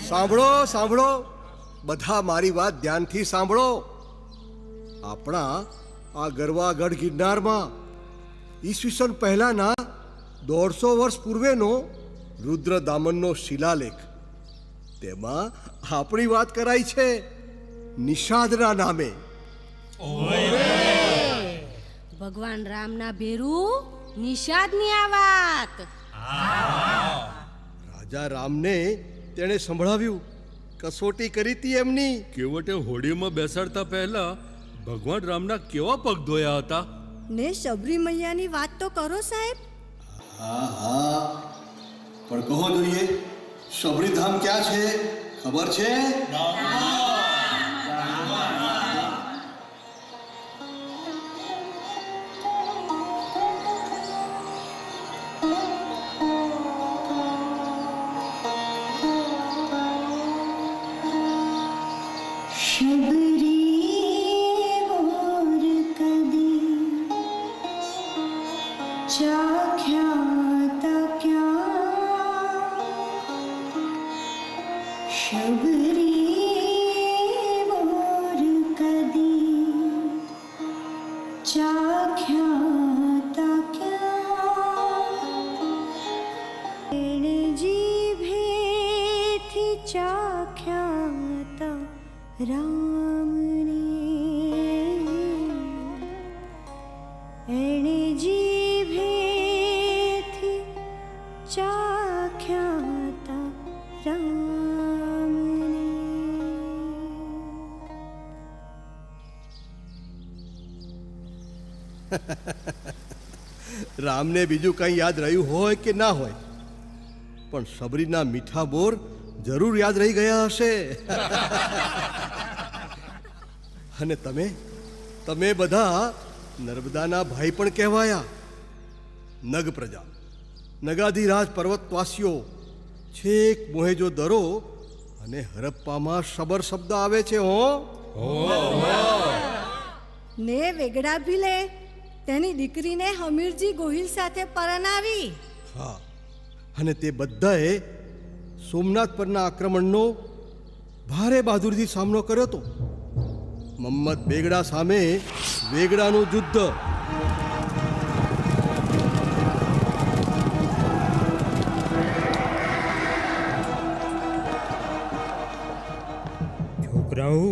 સાંભળો સાંભળો બધા, મારી વાત ધ્યાનથી સાંભળો. આપણા આ ગરવાગઢ ગિરનારમાં ઈસવીસન પહેલાના 150 વર્ષ પૂર્વેનો રુદ્રદામનનો શિલાલેખ, તેમાં આપણી વાત કરાઈ છે નિષાદના નામે. ભગવાન રામના ભેરું નિષાદની આ વાત. રાજા રામને તેણે સંભળાવ્યું, કસોટી કરી હતી એમની. કેવટે હોડીમાં બેસાડતા પહેલા ભગવાન રામના કેવા પગ ધોયા હતા. ને શબરી મૈયાની વાત તો કરો સાહેબ. હા હા, પણ કહો જોઈએ, શબરીધામ ક્યાં છે ખબર છે? રામને બીજું કંઈ યાદ રહ્યું હોય કે ના હોય, પણ શબરીના મીઠા બોર જરૂર યાદ રહી ગયા હશે. અને તમે બધા નર્મદાના ભાઈ પણ કહેવાયા. નગ પ્રજા, નગાધિરાજ પર્વતવાસીઓ, છેક મોહેજો દરો અને હરપ્પામાં શબર શબ્દ આવે છે. ને વેગડા ભીલે તેની દીકરીને હમીરજી ગોહિલ સાથે પરણાવી. હા, અને તે બધાએ સોમનાથ પરના આક્રમણનો ભારે બહાદુરીથી સામનો કર્યો હતો. મમ્મદ બેગડા સામે વેગડાનું યુદ્ધ. છોકરાઓ,